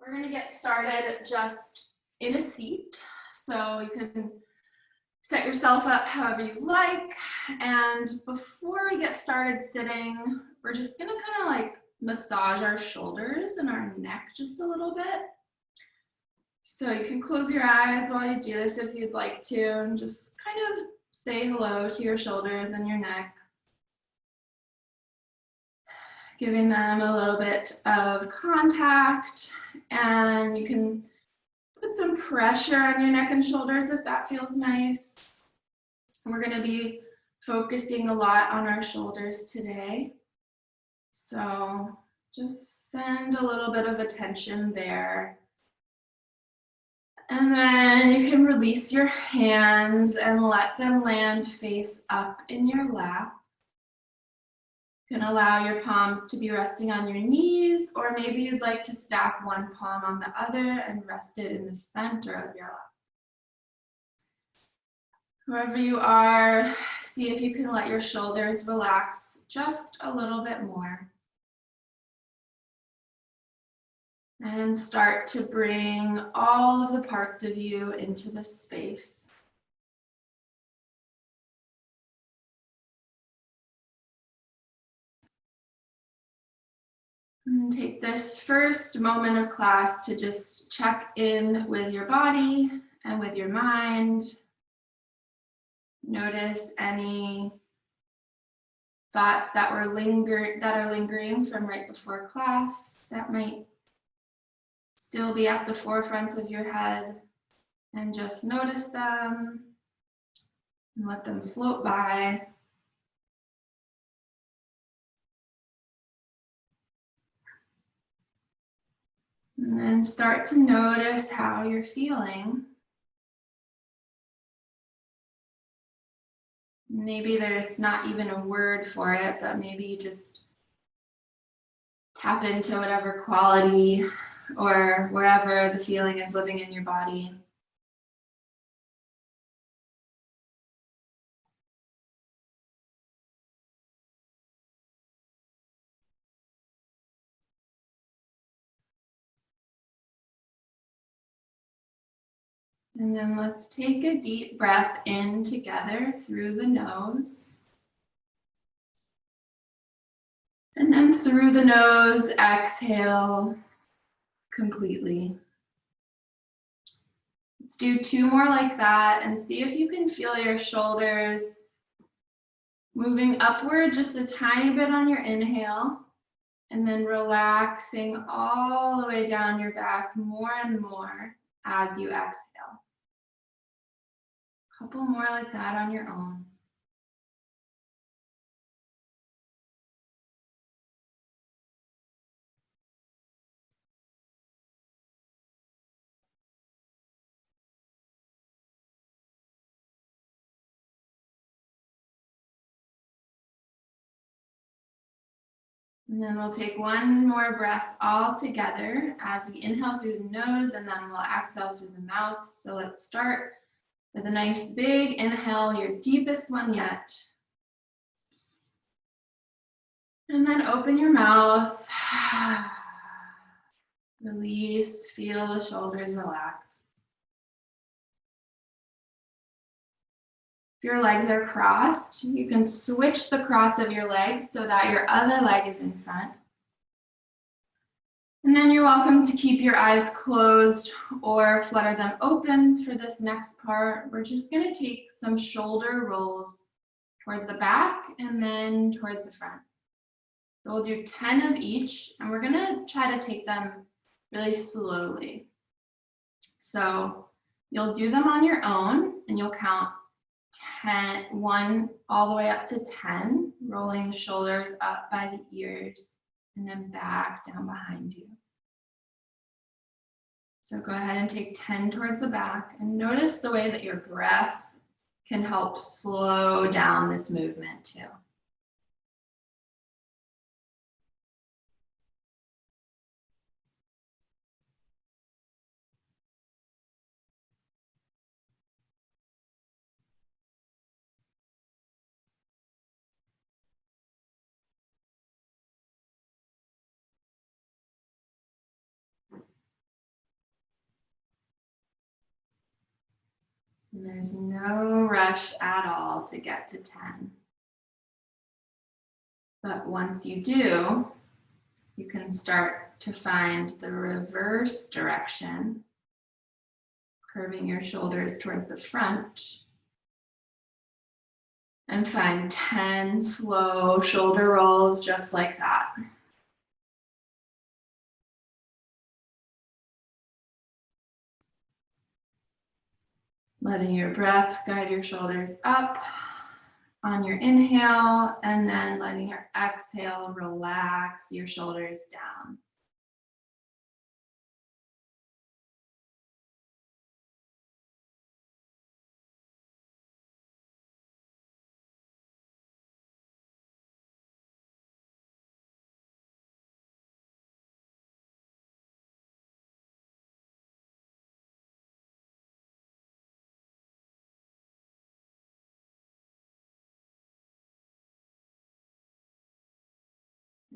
We're going to get started just in a seat. So you can set yourself up however you like. And before we get started sitting, we're just going to kind of like massage our shoulders and our neck just a little bit. So you can close your eyes while you do this if you'd like to, and just kind of say hello to your shoulders and your neck, giving them a little bit of contact. And you can put some pressure on your neck and shoulders if that feels nice. We're going to be focusing a lot on our shoulders today. So just send a little bit of attention there. And then you can release your hands and let them land face up in your lap. You can allow your palms to be resting on your knees, or maybe you'd like to stack one palm on the other and rest it in the center of your lap. Wherever you are, see if you can let your shoulders relax just a little bit more. And start to bring all of the parts of you into the space. And take this first moment of class to just check in with your body and with your mind. Notice any thoughts that are lingering from right before class that might still be at the forefront of your head, and just notice them and let them float by. And then start to notice how you're feeling. Maybe there's not even a word for it, but maybe you just tap into whatever quality or wherever the feeling is living in your body. And then let's take a deep breath in together through the nose. And then through the nose, exhale completely. Let's do 2 more like that and see if you can feel your shoulders moving upward just a tiny bit on your inhale, and then relaxing all the way down your back more and more as you exhale. A couple more like that on your own. And then we'll take 1 more breath all together as we inhale through the nose, and then we'll exhale through the mouth. So let's start with a nice big inhale, your deepest one yet. And then open your mouth. Release, feel the shoulders relax. If your legs are crossed, you can switch the cross of your legs so that your other leg is in front. And then you're welcome to keep your eyes closed or flutter them open for this next part. We're just going to take some shoulder rolls towards the back and then towards the front. So we'll do 10 of each, and we're going to try to take them really slowly. So you'll do them on your own, and you'll count 1 all the way up to 10, rolling the shoulders up by the ears and then back down behind you. So go ahead and take 10 towards the back, and notice the way that your breath can help slow down this movement too. There's no rush at all to get to 10. But once you do, you can start to find the reverse direction, curving your shoulders towards the front, and find 10 slow shoulder rolls just like that. Letting your breath guide your shoulders up on your inhale, and then letting your exhale relax your shoulders down.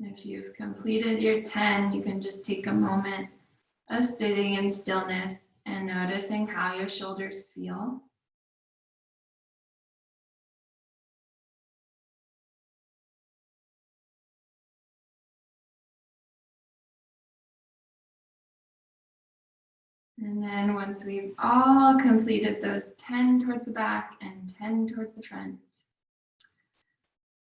If you've completed your 10, you can just take a moment of sitting in stillness and noticing how your shoulders feel. And then once we've all completed those 10 towards the back and 10 towards the front,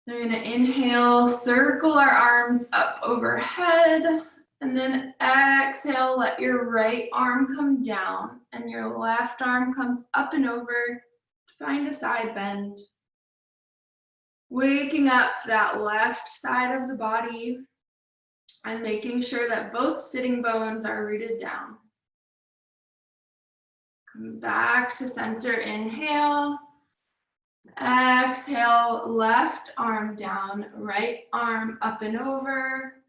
we're going to inhale, circle our arms up overhead, and then exhale, let your right arm come down and your left arm comes up and over. Find a side bend. Waking up that left side of the body and making sure that both sitting bones are rooted down. Come back to center, inhale. Exhale, left arm down, right arm up and over,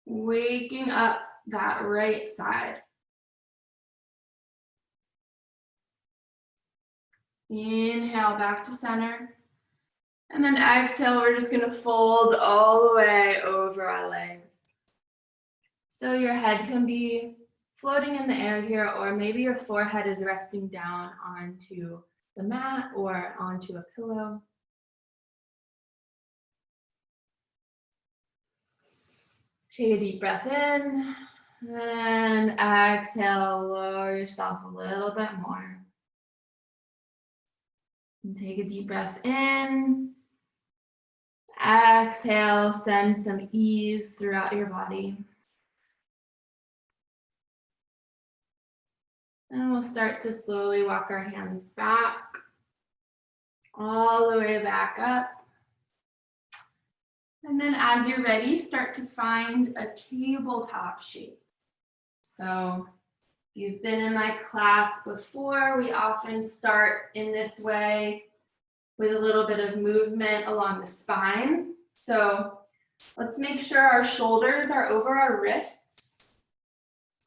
waking up that right side. Inhale back to center. And then exhale, we're just gonna fold all the way over our legs. So your head can be floating in the air here, or maybe your forehead is resting down onto the mat or onto a pillow. Take a deep breath in, and exhale, lower yourself a little bit more. And take a deep breath in. Exhale, send some ease throughout your body. And we'll start to slowly walk our hands back, all the way back up. And then as you're ready, start to find a tabletop shape. So if you've been in my class before, we often start in this way with a little bit of movement along the spine. So let's make sure our shoulders are over our wrists.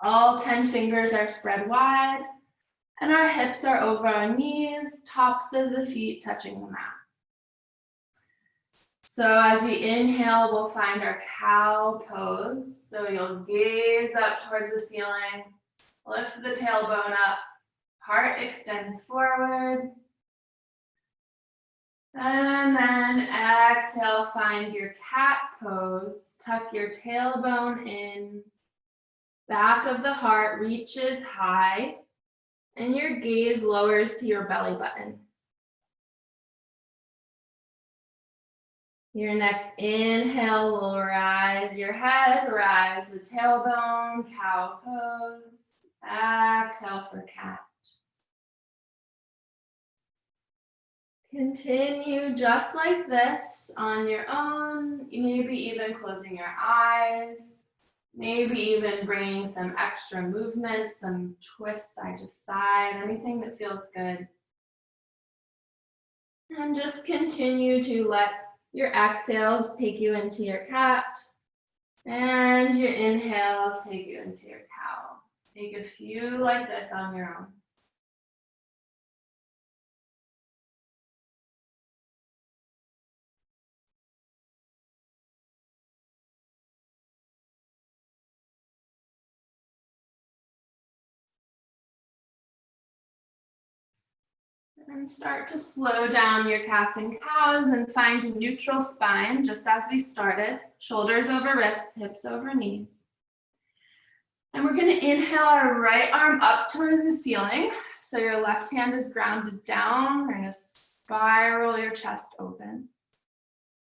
All 10 fingers are spread wide, and our hips are over our knees, tops of the feet touching the mat. So as we inhale, we'll find our cow pose. So you'll gaze up towards the ceiling, lift the tailbone up, heart extends forward. And then exhale, find your cat pose. Tuck your tailbone in. Back of the heart reaches high, and your gaze lowers to your belly button. Your next inhale will rise your head, rise the tailbone, cow pose. Exhale for cat. Continue just like this on your own, maybe even closing your eyes. Maybe even bringing some extra movement, some twists side to side, anything that feels good. And just continue to let your exhales take you into your cat, and your inhales take you into your cow. Take a few like this on your own. And start to slow down your cats and cows and find a neutral spine, just as we started. Shoulders over wrists, hips over knees. And we're going to inhale our right arm up towards the ceiling. So your left hand is grounded down. We're going to spiral your chest open.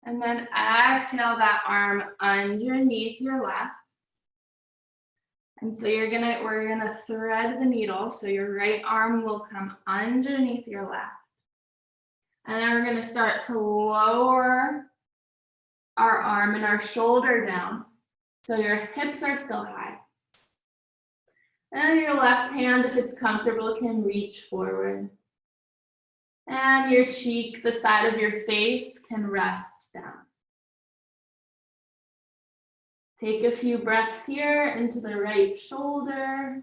And then exhale that arm underneath your left. And so we're gonna thread the needle. So your right arm will come underneath your left. And then we're gonna start to lower our arm and our shoulder down. So your hips are still high. And your left hand, if it's comfortable, can reach forward. And your cheek, the side of your face, can rest down. Take a few breaths here into the right shoulder.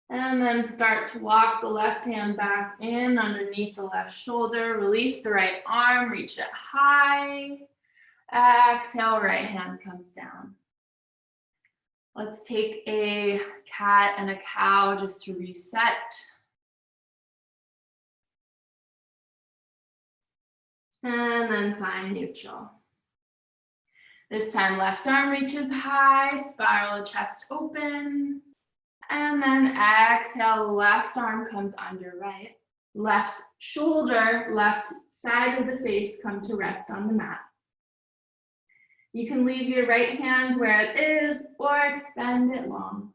And then start to walk the left hand back in underneath the left shoulder. Release the right arm, reach it high. Exhale, right hand comes down. Let's take a cat and a cow just to reset. And then find neutral. This time, left arm reaches high, spiral the chest open. And then exhale, left arm comes under right. Left shoulder, left side of the face come to rest on the mat. You can leave your right hand where it is or extend it long.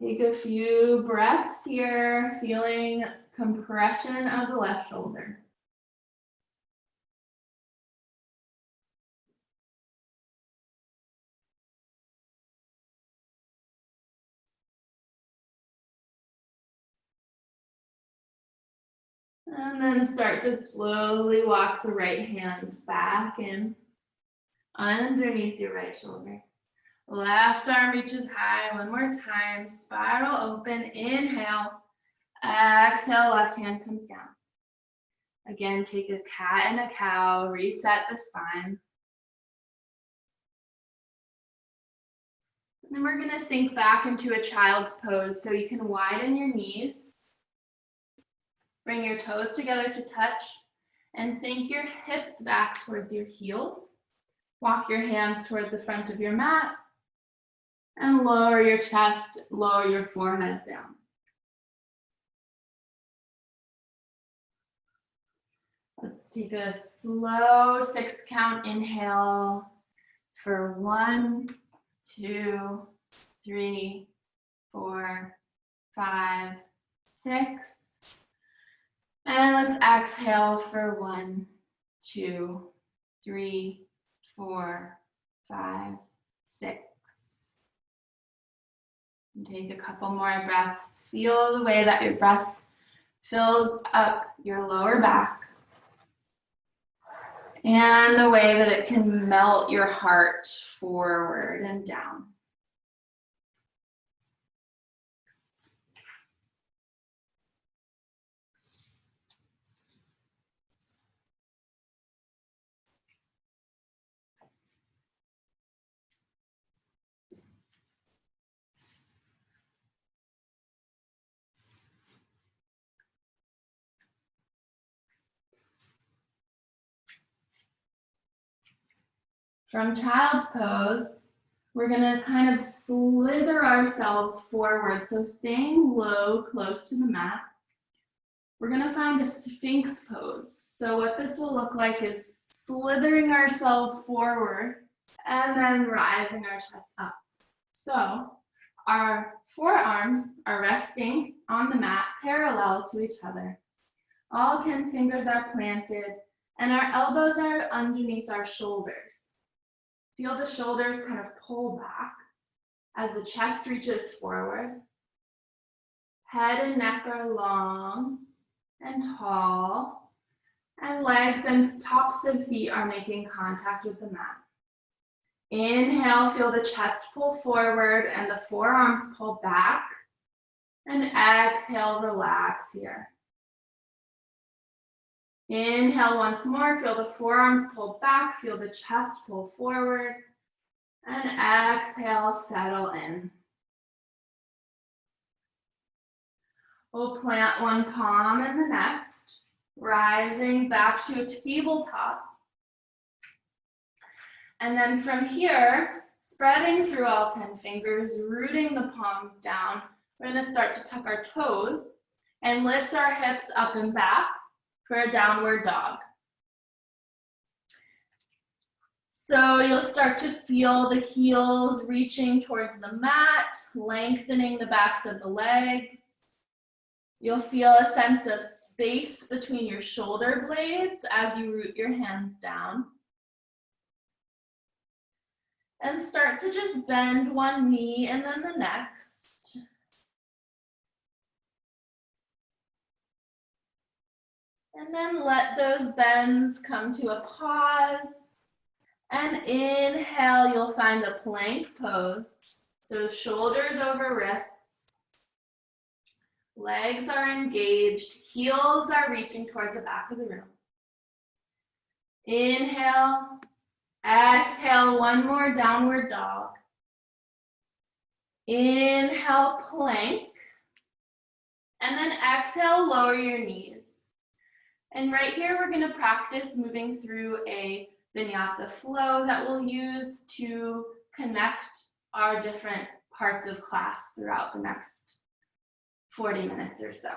Take a few breaths here, feeling compression of the left shoulder. And then start to slowly walk the right hand back in underneath your right shoulder. Left arm reaches high. One more time. Spiral open. Inhale. Exhale. Left hand comes down. Again, take a cat and a cow. Reset the spine. And then we're going to sink back into a child's pose. So you can widen your knees. Bring your toes together to touch and sink your hips back towards your heels. Walk your hands towards the front of your mat and lower your chest, lower your forehead down. Let's take a slow 6 count inhale for 1, 2, 3, 4, 5, 6. And let's exhale for 1, 2, 3, 4, 5, 6. And take a couple more breaths. Feel the way that your breath fills up your lower back and the way that it can melt your heart forward and down. From child's pose, we're gonna kind of slither ourselves forward. So staying low, close to the mat. We're gonna find a Sphinx pose. So what this will look like is slithering ourselves forward and then rising our chest up. So our forearms are resting on the mat parallel to each other. All 10 fingers are planted and our elbows are underneath our shoulders. Feel the shoulders kind of pull back as the chest reaches forward. Head and neck are long and tall, and legs and tops of feet are making contact with the mat. Inhale, feel the chest pull forward and the forearms pull back. And exhale, relax here. Inhale once more, feel the forearms pull back, feel the chest pull forward, and exhale, settle in. We'll plant one palm in the next, rising back to a tabletop. And then from here, spreading through all 10 fingers, rooting the palms down, we're gonna start to tuck our toes and lift our hips up and back for a downward dog. So you'll start to feel the heels reaching towards the mat, lengthening the backs of the legs. You'll feel a sense of space between your shoulder blades as you root your hands down. And start to just bend one knee and then the next. And then let those bends come to a pause. And inhale, you'll find a plank pose. So shoulders over wrists. Legs are engaged. Heels are reaching towards the back of the room. Inhale. Exhale, one more downward dog. Inhale, plank. And then exhale, lower your knees. And right here, we're gonna practice moving through a Vinyasa flow that we'll use to connect our different parts of class throughout the next 40 minutes or so.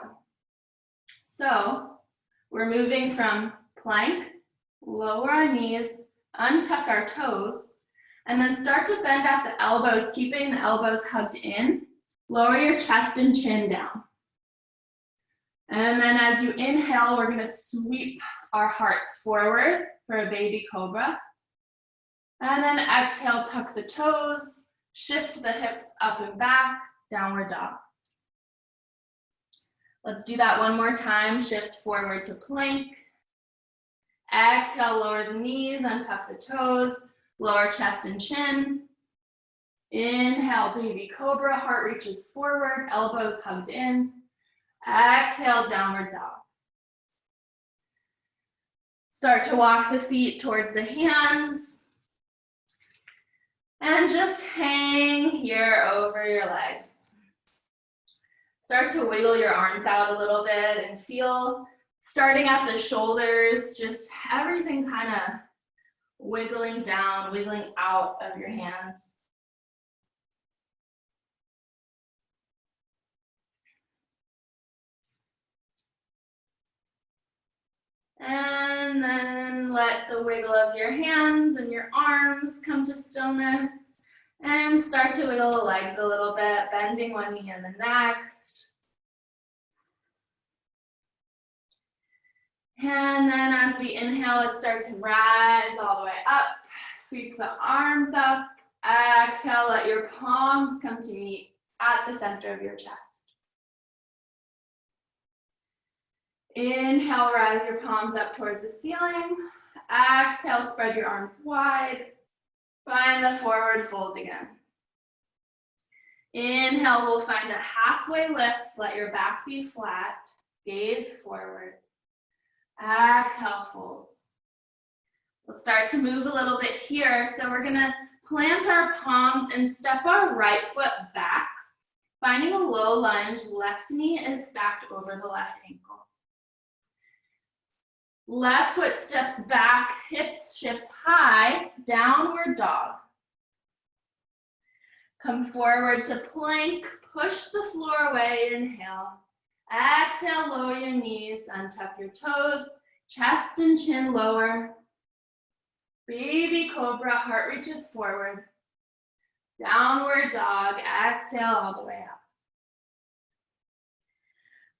So we're moving from plank, lower our knees, untuck our toes, and then start to bend at the elbows, keeping the elbows hugged in. Lower your chest and chin down. And then as you inhale, we're gonna sweep our hearts forward for a baby cobra. And then exhale, tuck the toes, shift the hips up and back, downward dog. Let's do that one more time. Shift forward to plank. Exhale, lower the knees, untuck the toes, lower chest and chin. Inhale, baby cobra, heart reaches forward, elbows hugged in. Exhale, downward dog. Start to walk the feet towards the hands. And just hang here over your legs. Start to wiggle your arms out a little bit and feel, starting at the shoulders, just everything kind of wiggling down, wiggling out of your hands. And then let the wiggle of your hands and your arms come to stillness. And start to wiggle the legs a little bit, bending one knee and the next. And then as we inhale, let's start to rise all the way up. Sweep the arms up. Exhale, let your palms come to meet at the center of your chest. Inhale, rise your palms up towards the ceiling. Exhale, spread your arms wide. Find the forward fold again. Inhale, we'll find a halfway lift. Let your back be flat. Gaze forward. Exhale, fold. We'll start to move a little bit here. So we're gonna plant our palms and step our right foot back. Finding a low lunge, left knee is stacked over the left ankle. Left foot steps back, hips shift high, downward dog. Come forward to plank, push the floor away, inhale. Exhale, lower your knees, untuck your toes, chest and chin lower. Baby cobra, heart reaches forward. Downward dog, exhale all the way up.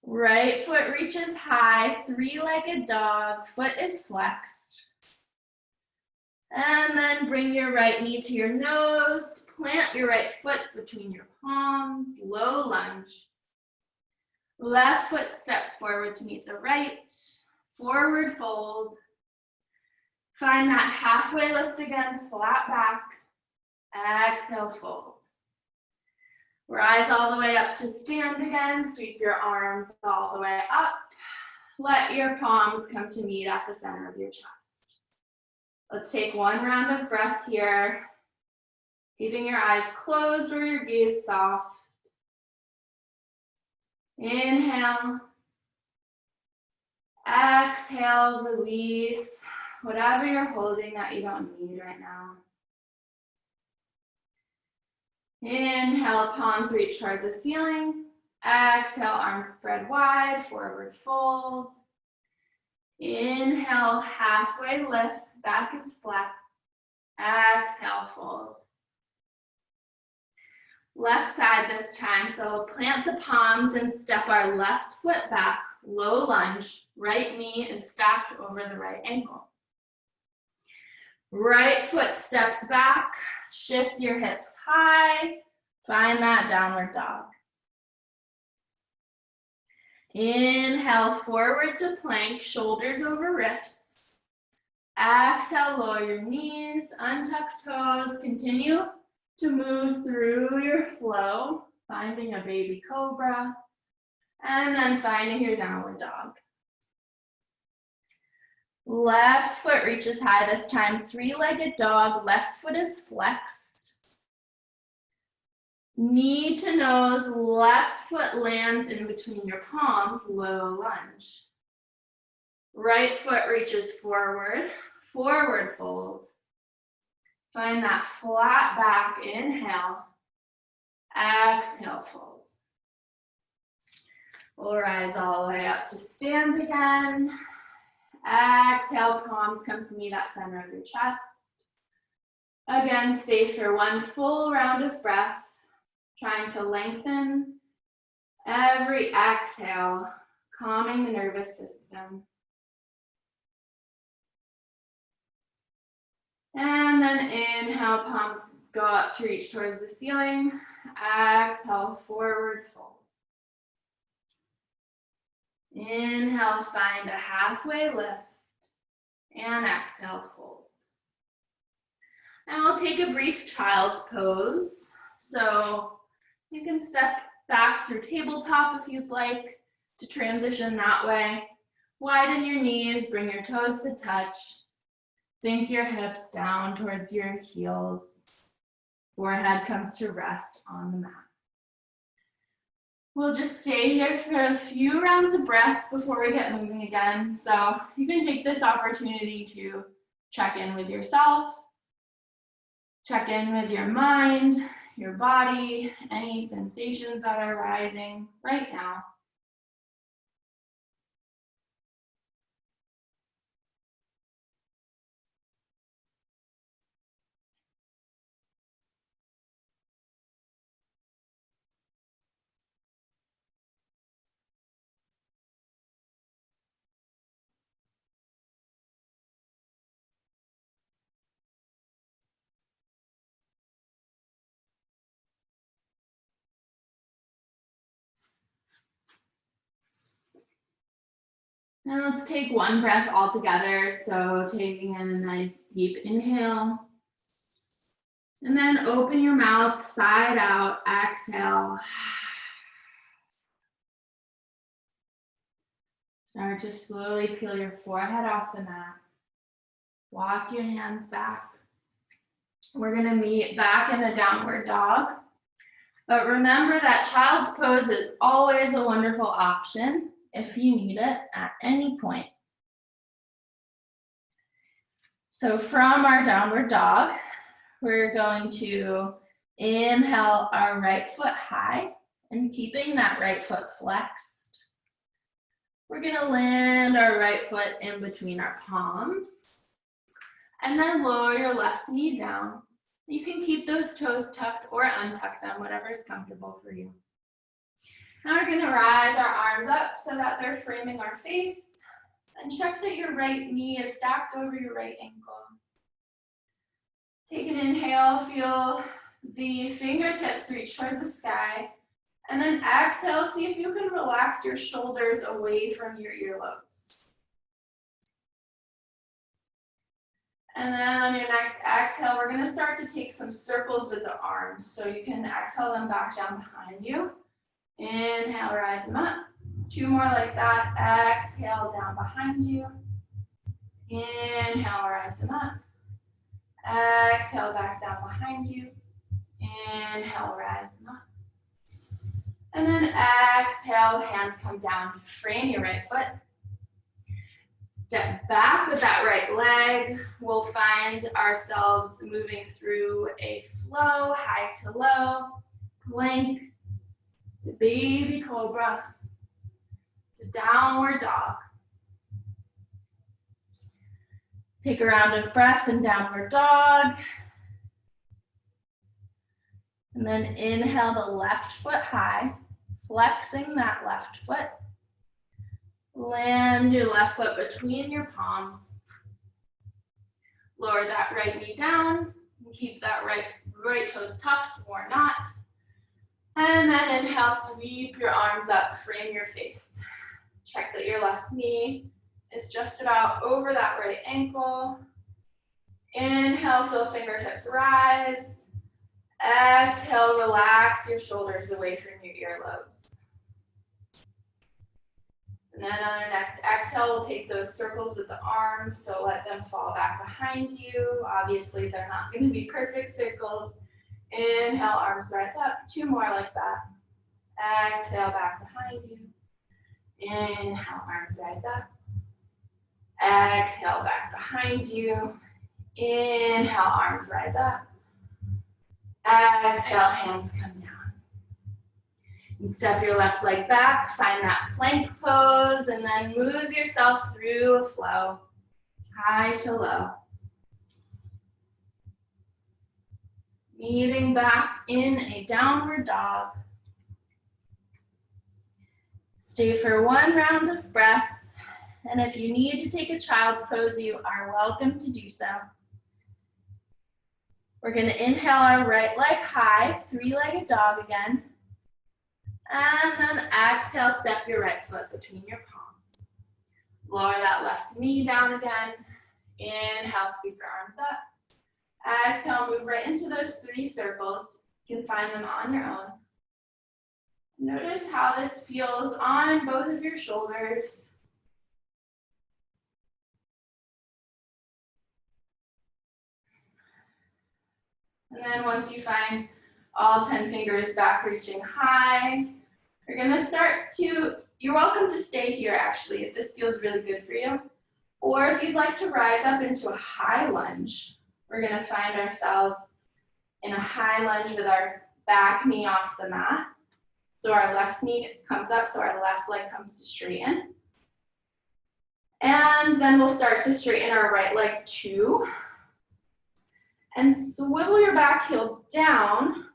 Right foot reaches high, three-legged dog, foot is flexed. And then bring your right knee to your nose, plant your right foot between your palms, low lunge. Left foot steps forward to meet the right, forward fold. Find that halfway lift again, flat back. Exhale, fold. Rise all the way up to stand again. Sweep your arms all the way up. Let your palms come to meet at the center of your chest. Let's take one round of breath here. Keeping your eyes closed or your gaze soft. Inhale. Exhale, release whatever you're holding that you don't need right now. Inhale, palms reach towards the ceiling. Exhale, arms spread wide, forward fold. Inhale, halfway lift, back is flat. Exhale, fold. Left side this time, so we'll plant the palms and step our left foot back, low lunge. Right knee is stacked over the right ankle. Right foot steps back, shift your hips high, find that downward dog. Inhale, forward to plank, shoulders over wrists. Exhale, lower your knees, untuck toes, continue to move through your flow, finding a baby cobra, and then finding your downward dog. Left foot reaches high this time, three-legged dog, left foot is flexed. Knee to nose, left foot lands in between your palms, low lunge. Right foot reaches forward, forward fold. Find that flat back, inhale. Exhale, fold. We'll rise all the way up to stand again. Exhale, palms come to meet at center of your chest. Again, stay for one full round of breath, trying to lengthen every exhale, calming the nervous system. And then inhale, palms go up to reach towards the ceiling. Exhale, forward fold. Inhale, find a halfway lift. And exhale, fold. And we'll take a brief child's pose. So you can step back through tabletop if you'd like to transition that way. Widen your knees, bring your toes to touch. Sink your hips down towards your heels. Forehead comes to rest on the mat. We'll just stay here for a few rounds of breath before we get moving again. So you can take this opportunity to check in with yourself, check in with your mind, your body, any sensations that are rising right now. Now let's take one breath all together. So taking in a nice deep inhale. And then open your mouth, side out, exhale. Start to slowly peel your forehead off the mat. Walk your hands back. We're gonna meet back in a downward dog. But remember that child's pose is always a wonderful option if you need it at any point. So from our downward dog, we're going to inhale our right foot high and keeping that right foot flexed. We're gonna land our right foot in between our palms and then lower your left knee down. You can keep those toes tucked or untuck them, whatever is comfortable for you. Now we're gonna rise our arms up so that they're framing our face and check that your right knee is stacked over your right ankle. Take an inhale, feel the fingertips reach towards the sky, and then exhale, see if you can relax your shoulders away from your earlobes. And then on your next exhale, we're gonna start to take some circles with the arms. So you can exhale them back down behind you. Inhale, rise them up. 2 more like that. Exhale, down behind you. Inhale, rise them up. Exhale, back down behind you. Inhale, rise them up. And then exhale, hands come down. Frame your right foot. Step back with that right leg. We'll find ourselves moving through a flow, high to low, plank, to baby cobra, to downward dog. Take a round of breath in downward dog. And then inhale the left foot high, flexing that left foot. Land your left foot between your palms. Lower that right knee down. And keep that right toes tucked or not. And then inhale, sweep your arms up, frame your face. Check that your left knee is just about over that right ankle. Inhale, feel fingertips rise. Exhale, relax your shoulders away from your earlobes. And then on our next exhale, we'll take those circles with the arms, so let them fall back behind you. Obviously, they're not going to be perfect circles. Inhale, arms rise up. 2 more like that. Exhale, back behind you. Inhale, arms rise up. Exhale, back behind you. Inhale, arms rise up. Exhale, hands come down. And step your left leg back, find that plank pose, and then move yourself through a flow, high to low. Meeting back in a downward dog. Stay for 1 round of breath, and if you need to take a child's pose, you are welcome to do so. We're going to inhale our right leg high, 3-legged dog again. And then exhale, step your right foot between your palms. Lower that left knee down again. Inhale, sweep your arms up. Exhale, move right into those 3 circles. You can find them on your own. Notice how this feels on both of your shoulders. And then once you find all 10 fingers back reaching high, you're gonna start to, you're welcome to stay here actually if this feels really good for you. Or if you'd like to rise up into a high lunge, we're gonna find ourselves in a high lunge with our back knee off the mat. So our left knee comes up, so our left leg comes to straighten. And then we'll start to straighten our right leg too. And swivel your back heel down,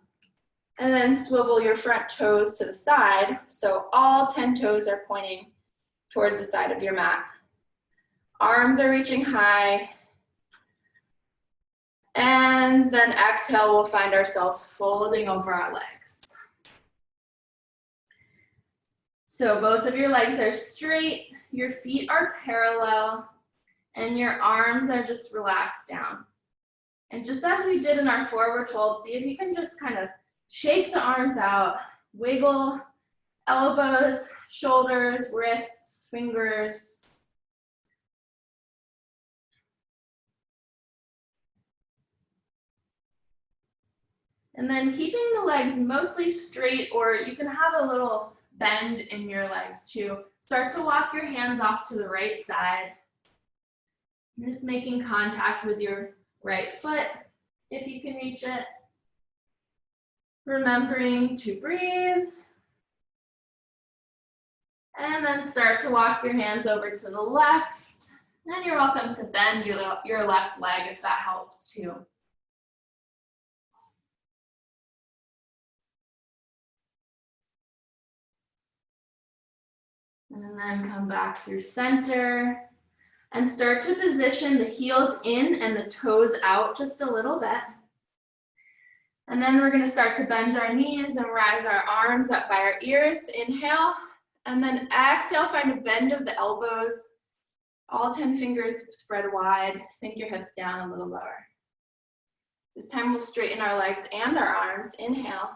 and then swivel your front toes to the side, so all 10 toes are pointing towards the side of your mat. Arms are reaching high. And then exhale, we'll find ourselves folding over our legs. So both of your legs are straight, your feet are parallel, and your arms are just relaxed down. And just as we did in our forward fold, see if you can just kind of shake the arms out, wiggle elbows, shoulders, wrists, fingers. And then keeping the legs mostly straight, or you can have a little bend in your legs too. Start to walk your hands off to the right side. Just making contact with your right foot, if you can reach it. Remembering to breathe. And then start to walk your hands over to the left. And you're welcome to bend your left leg if that helps too. And then come back through center. And start to position the heels in and the toes out just a little bit. And then we're going to start to bend our knees and rise our arms up by our ears. Inhale, and then exhale, find a bend of the elbows. All 10 fingers spread wide. Sink your hips down a little lower. This time we'll straighten our legs and our arms. Inhale.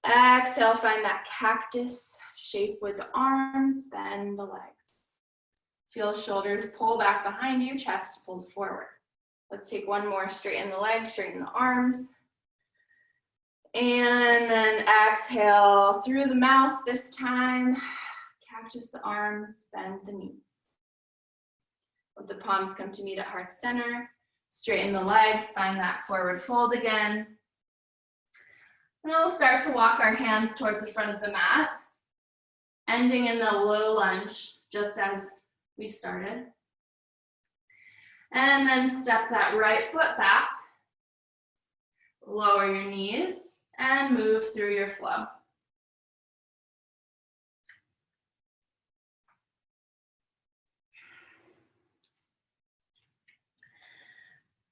Exhale, find that cactus shape with the arms. Bend the legs. Feel shoulders pull back behind you, chest pulls forward. Let's take one more. Straighten the legs, straighten the arms. And then exhale through the mouth this time. Cactus the arms, bend the knees. Let the palms come to meet at heart center. Straighten the legs, find that forward fold again. And then we'll start to walk our hands towards the front of the mat, ending in the low lunge, just as we started. And then step that right foot back, lower your knees, and move through your flow.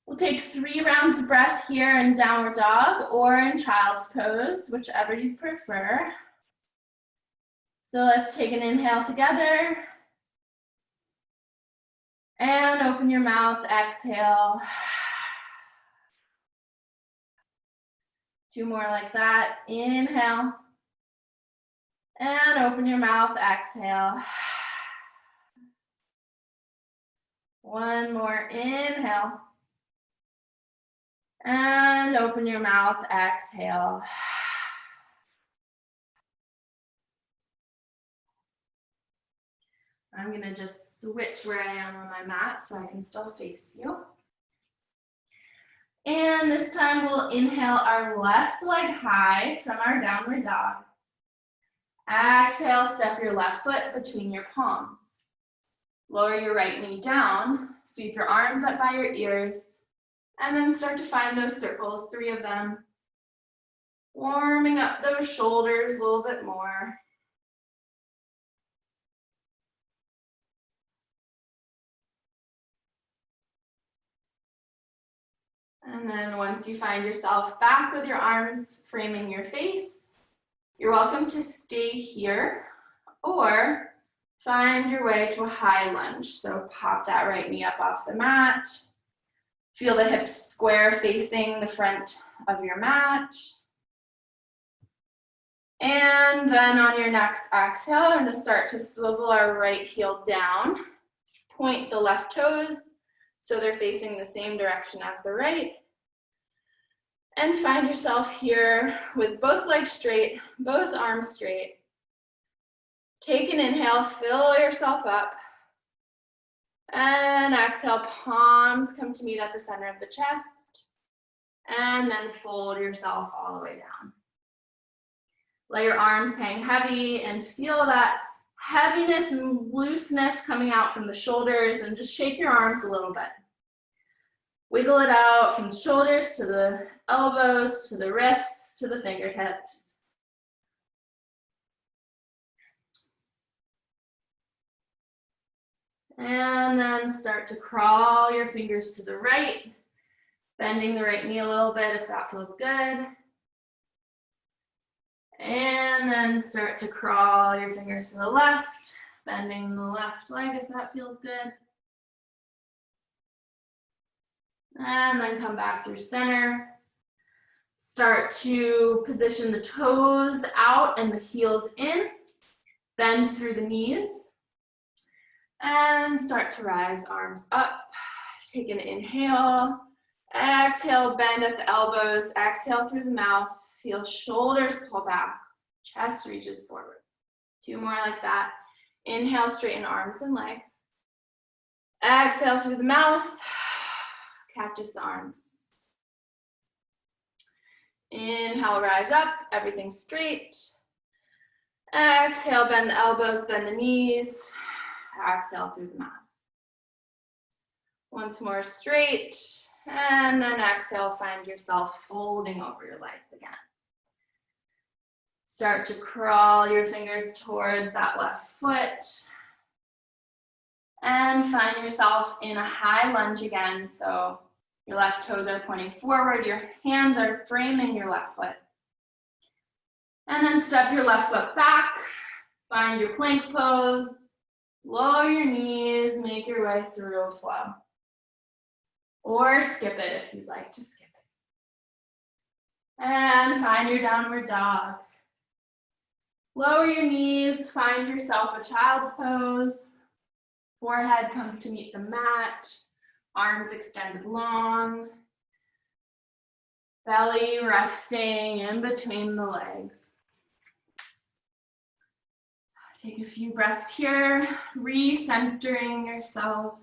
We'll take 3 rounds of breath here in downward dog or in child's pose, whichever you prefer. So let's take an inhale together. And open your mouth, exhale. 2 more like that. Inhale. And open your mouth, exhale. 1 more, inhale. And open your mouth, exhale. I'm gonna just switch where I am on my mat so I can still face you. And this time we'll inhale our left leg high from our downward dog. Exhale, step your left foot between your palms. Lower your right knee down, sweep your arms up by your ears, and then start to find those circles, 3 of them. Warming up those shoulders a little bit more. And then once you find yourself back with your arms framing your face, you're welcome to stay here or find your way to a high lunge. So pop that right knee up off the mat. Feel the hips square facing the front of your mat. And then on your next exhale, we're going to start to swivel our right heel down. Point the left toes so they're facing the same direction as the right. And find yourself here with both legs straight, both arms straight. Take an inhale, fill yourself up. And exhale, palms come to meet at the center of the chest. And then fold yourself all the way down. Let your arms hang heavy and feel that heaviness and looseness coming out from the shoulders, and just shake your arms a little bit. Wiggle it out from the shoulders to the elbows, to the wrists, to the fingertips. And then start to crawl your fingers to the right, bending the right knee a little bit if that feels good. And then start to crawl your fingers to the left, bending the left leg if that feels good. And then come back through center. Start to position the toes out and the heels in. Bend through the knees. And start to rise, arms up. Take an inhale. Exhale, bend at the elbows. Exhale through the mouth. Feel shoulders pull back. Chest reaches forward. 2 more like that. Inhale, straighten arms and legs. Exhale through the mouth. Cactus the arms. Inhale, rise up. Everything straight. Exhale, bend the elbows, bend the knees. Exhale through the mouth. Once more straight, and then exhale, find yourself folding over your legs again. Start to crawl your fingers towards that left foot. And find yourself in a high lunge again. So your left toes are pointing forward, your hands are framing your left foot. And then step your left foot back, find your plank pose. Lower your knees, make your way through a flow. Or skip it if you'd like to skip it. And find your downward dog. Lower your knees, find yourself a child's pose. Forehead comes to meet the mat, arms extended long. Belly resting in between the legs. Take a few breaths here, recentering yourself.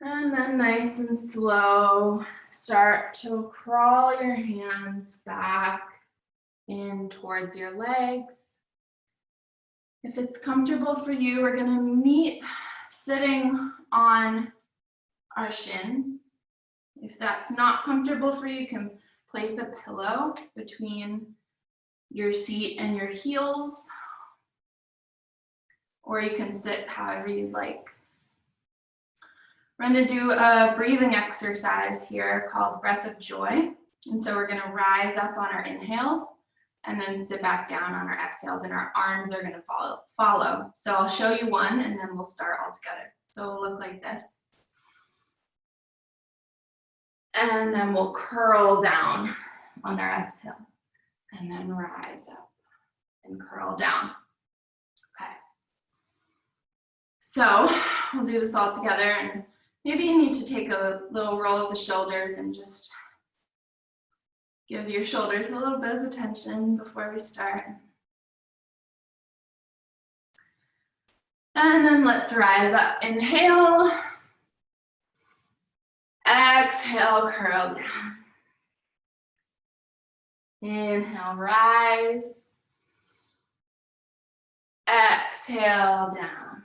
And then nice and slow, start to crawl your hands back in towards your legs. If it's comfortable for you, we're gonna meet sitting on our shins. If that's not comfortable for you, you can place a pillow between your seat and your heels, or you can sit however you'd like. We're gonna do a breathing exercise here called Breath of Joy. And so we're gonna rise up on our inhales and then sit back down on our exhales, and our arms are gonna follow. So I'll show you one and then we'll start all together. So it'll look like this. And then we'll curl down on our exhales and then rise up and curl down. Okay. So we'll do this all together, and maybe you need to take a little roll of the shoulders and just give your shoulders a little bit of attention before we start. And then let's rise up. Inhale. Exhale, curl down. Inhale, rise. Exhale, down.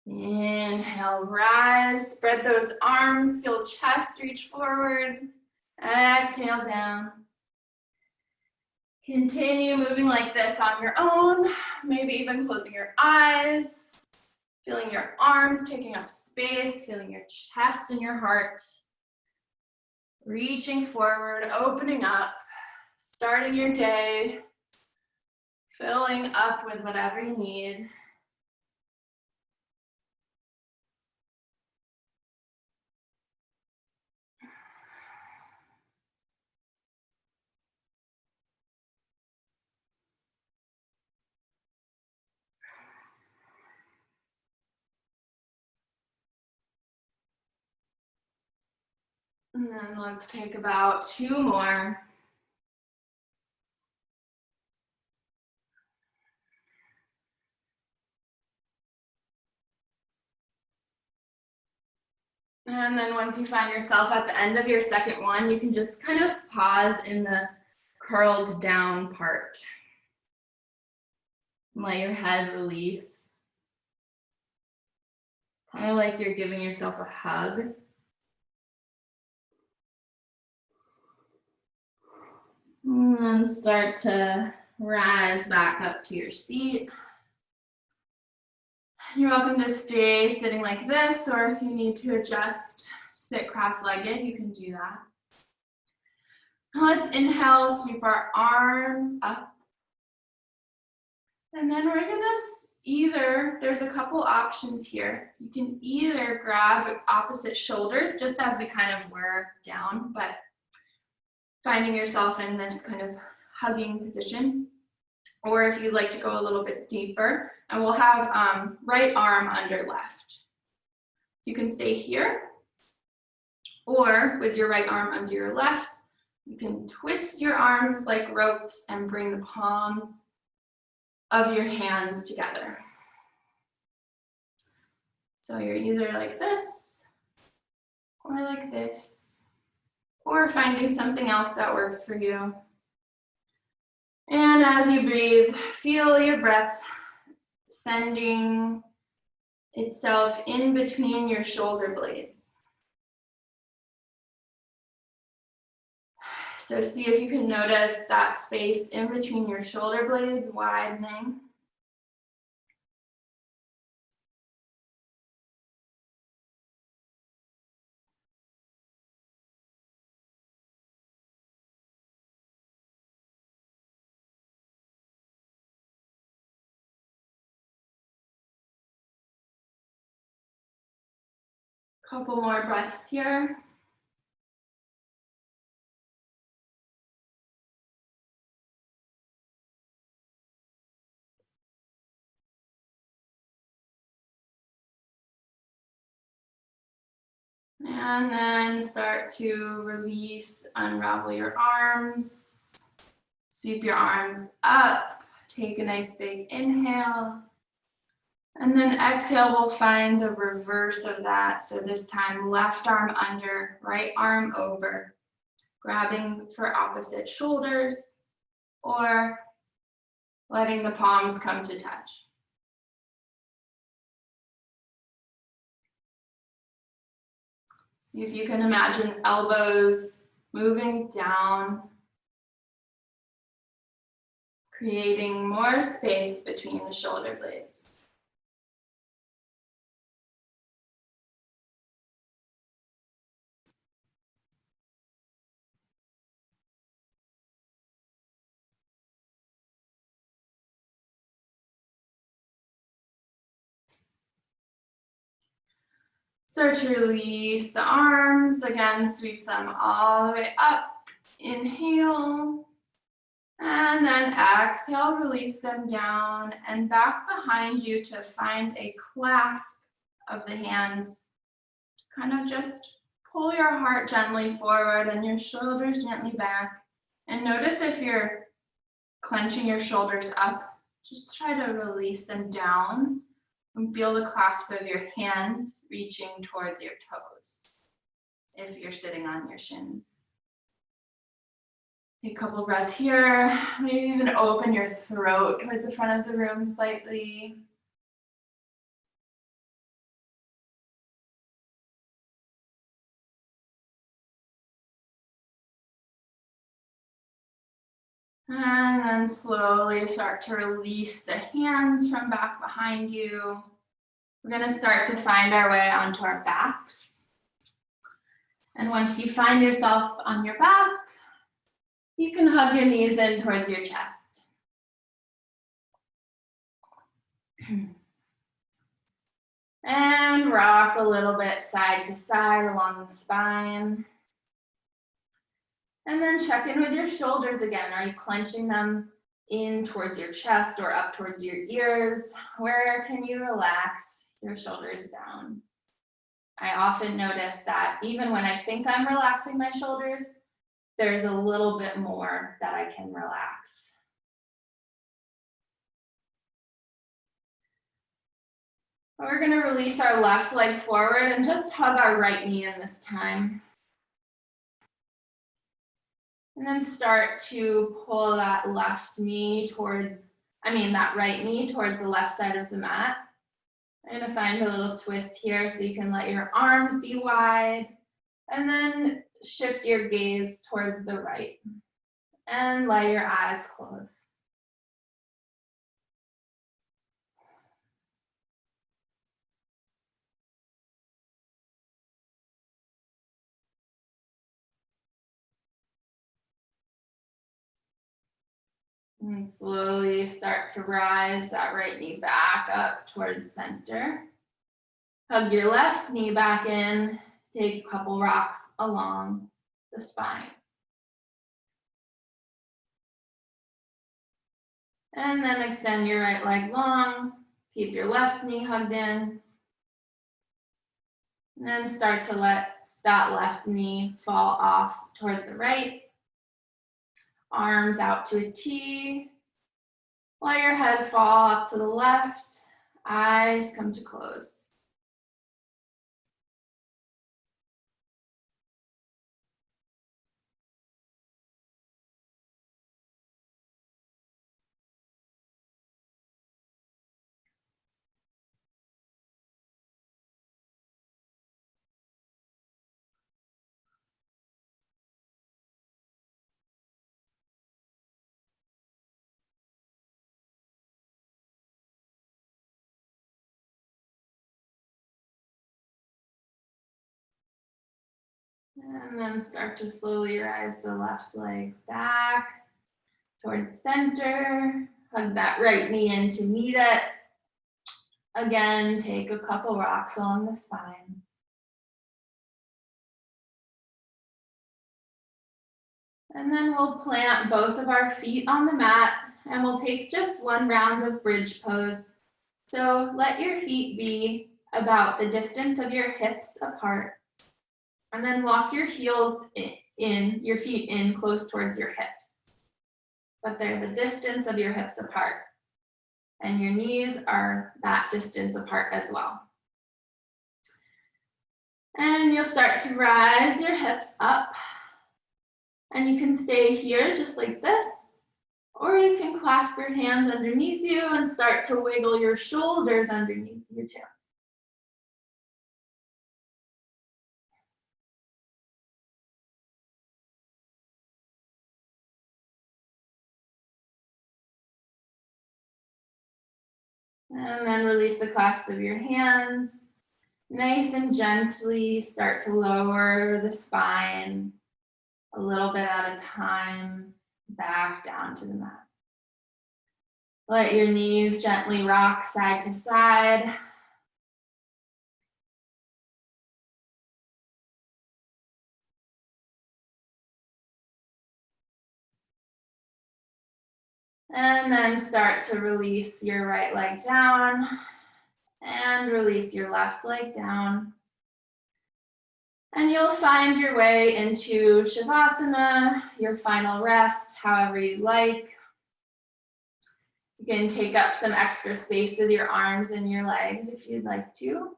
Inhale, rise. Spread those arms, feel chest reach forward. Exhale, down. Continue moving like this on your own, maybe even closing your eyes, feeling your arms taking up space, feeling your chest and your heart. Reaching forward, opening up, starting your day, filling up with whatever you need. And then let's take about 2 more. And then once you find yourself at the end of your second one, you can just kind of pause in the curled down part. Let your head release. Kind of like you're giving yourself a hug. And then start to rise back up to your seat. You're welcome to stay sitting like this, or if you need to adjust, sit cross-legged, you can do that. Now let's inhale, sweep our arms up. And then we're gonna there's a couple options here. You can either grab opposite shoulders, just as we kind of were down, but finding yourself in this kind of hugging position. Or if you'd like to go a little bit deeper, and we'll have right arm under left. So you can stay here, or with your right arm under your left, you can twist your arms like ropes and bring the palms of your hands together. So you're either like this, or like this, or finding something else that works for you. And as you breathe, feel your breath sending itself in between your shoulder blades. So see if you can notice that space in between your shoulder blades widening. Couple more breaths here. And then start to release, unravel your arms. Sweep your arms up. Take a nice big inhale. And then exhale, we'll find the reverse of that. So this time, left arm under, right arm over. Grabbing for opposite shoulders or letting the palms come to touch. See if you can imagine elbows moving down, creating more space between the shoulder blades. Start to release the arms. Again, sweep them all the way up. Inhale. And then exhale, release them down and back behind you to find a clasp of the hands. Kind of just pull your heart gently forward and your shoulders gently back. And notice if you're clenching your shoulders up, just try to release them down. And feel the clasp of your hands reaching towards your toes if you're sitting on your shins. Take a couple breaths here. Maybe even open your throat towards the front of the room slightly. And then slowly start to release the hands from back behind you. We're going to start to find our way onto our backs. And once you find yourself on your back, you can hug your knees in towards your chest. And rock a little bit side to side along the spine. And then check in with your shoulders again. Are you clenching them in towards your chest or up towards your ears? Where can you relax your shoulders down? I often notice that even when I think I'm relaxing my shoulders, there's a little bit more that I can relax. We're going to release our left leg forward and just hug our right knee in this time. And then start to pull that right knee towards the left side of the mat. I'm going to find a little twist here so you can let your arms be wide. And then shift your gaze towards the right. And let your eyes close. And slowly start to rise that right knee back up towards center. Hug your left knee back in. Take a couple rocks along the spine. And then extend your right leg long. Keep your left knee hugged in. And then start to let that left knee fall off towards the right. Arms out to a T. Let your head fall up to the left. Eyes come to close. And then start to slowly rise the left leg back towards center. Hug that right knee in to meet it. Again, take a couple rocks along the spine. And then we'll plant both of our feet on the mat and we'll take just one round of bridge pose. So let your feet be about the distance of your hips apart. And then walk your heels in, your feet in close towards your hips. But they're the distance of your hips apart. And your knees are that distance apart as well. And you'll start to rise your hips up. And you can stay here just like this. Or you can clasp your hands underneath you and start to wiggle your shoulders underneath you too. And then release the clasp of your hands. Nice and gently start to lower the spine a little bit at a time back down to the mat. Let your knees gently rock side to side. And then start to release your right leg down and release your left leg down. And you'll find your way into Shavasana, your final rest, however you like. You can take up some extra space with your arms and your legs if you'd like to.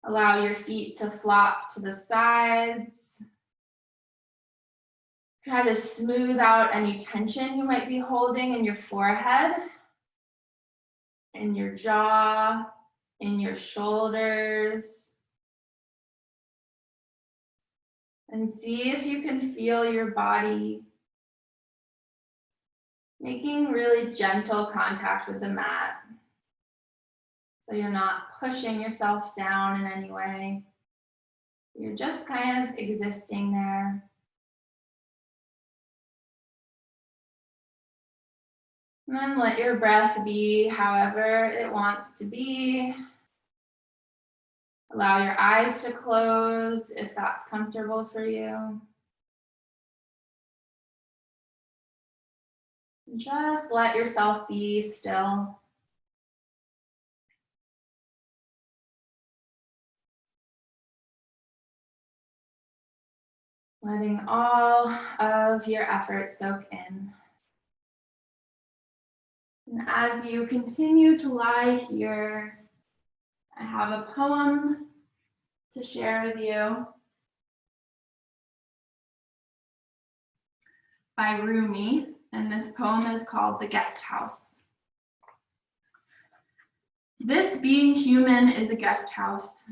Allow your feet to flop to the sides. Try to smooth out any tension you might be holding in your forehead, in your jaw, in your shoulders. And see if you can feel your body making really gentle contact with the mat. So you're not pushing yourself down in any way. You're just kind of existing there. And then let your breath be however it wants to be. Allow your eyes to close if that's comfortable for you. Just let yourself be still. Letting all of your effort soak in. And as you continue to lie here, I have a poem to share with you by Rumi, and this poem is called The Guest House. This being human is a guest house.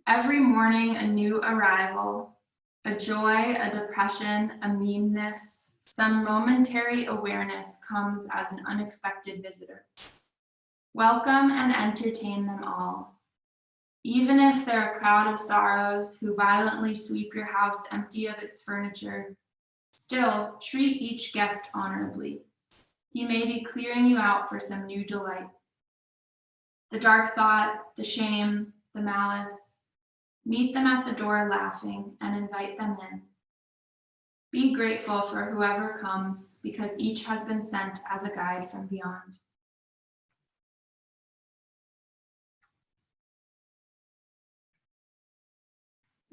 Every morning a new arrival, a joy, a depression, a meanness, some momentary awareness comes as an unexpected visitor. Welcome and entertain them all. Even if they're a crowd of sorrows who violently sweep your house empty of its furniture, still treat each guest honorably. He may be clearing you out for some new delight. The dark thought, the shame, the malice, meet them at the door laughing and invite them in. Be grateful for whoever comes because each has been sent as a guide from beyond.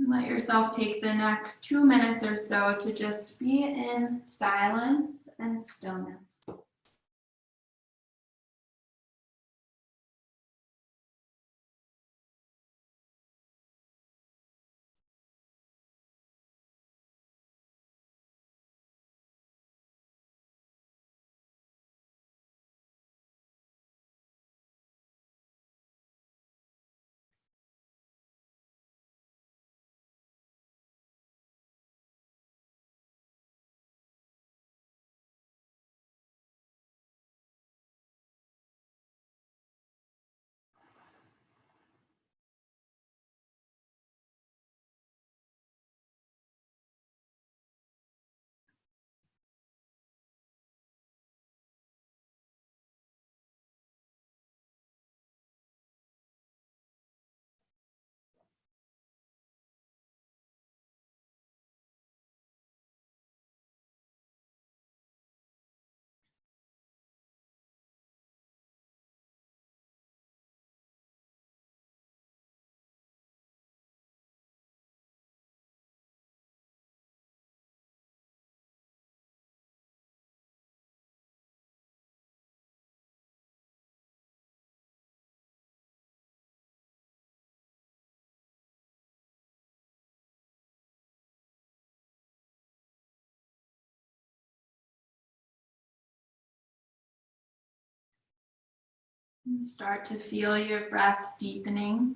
Let yourself take the next 2 minutes or so to just be in silence and stillness. And start to feel your breath deepening.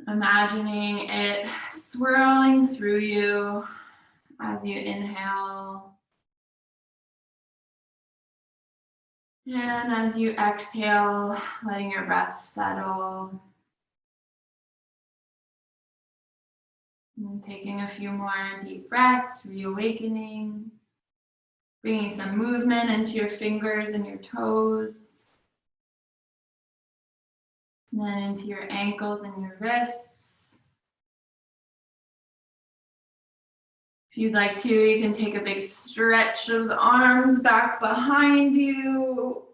Imagining it swirling through you as you inhale. And as you exhale, letting your breath settle. And taking a few more deep breaths, reawakening. Bringing some movement into your fingers and your toes. And then into your ankles and your wrists. If you'd like to, you can take a big stretch of the arms back behind you.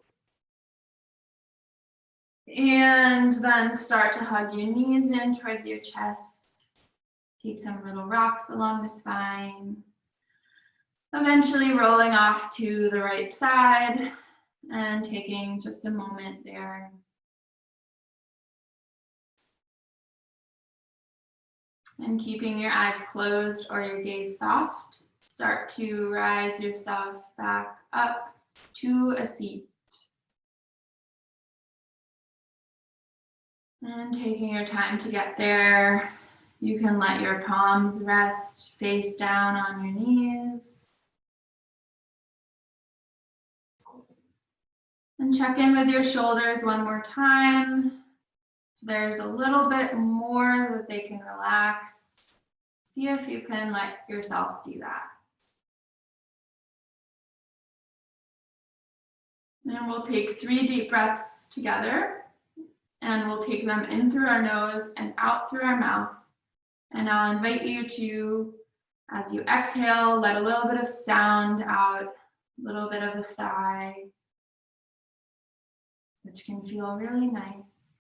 And then start to hug your knees in towards your chest. Take some little rocks along the spine. Eventually rolling off to the right side and taking just a moment there. And keeping your eyes closed or your gaze soft, start to rise yourself back up to a seat. And taking your time to get there, you can let your palms rest face down on your knees. And check in with your shoulders one more time. If there's a little bit more that they can relax, see if you can let yourself do that. And we'll take 3 deep breaths together, and we'll take them in through our nose and out through our mouth. And I'll invite you to, as you exhale, let a little bit of sound out, a little bit of a sigh, which can feel really nice.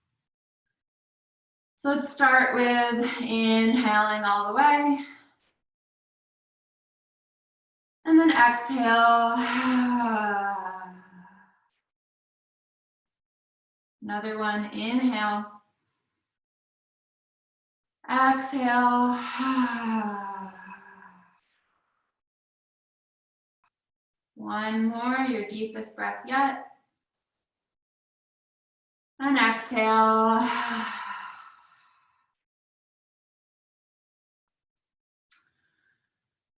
So let's start with inhaling all the way. And then exhale. Another one, inhale. Exhale. One more, your deepest breath yet. And exhale.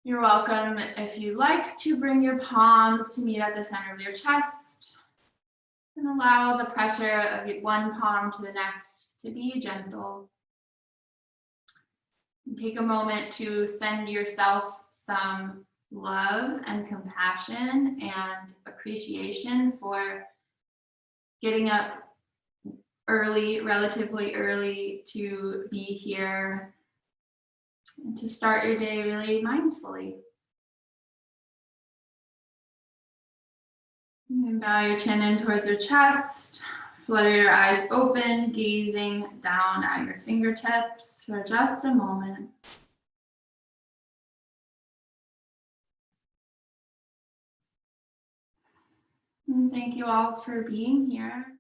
You're welcome, if you like, to bring your palms to meet at the center of your chest. And allow the pressure of one palm to the next to be gentle. And take a moment to send yourself some love and compassion and appreciation for getting up early, relatively early, to be here and to start your day really mindfully. You can bow your chin in towards your chest, flutter your eyes open, gazing down at your fingertips for just a moment. And thank you all for being here.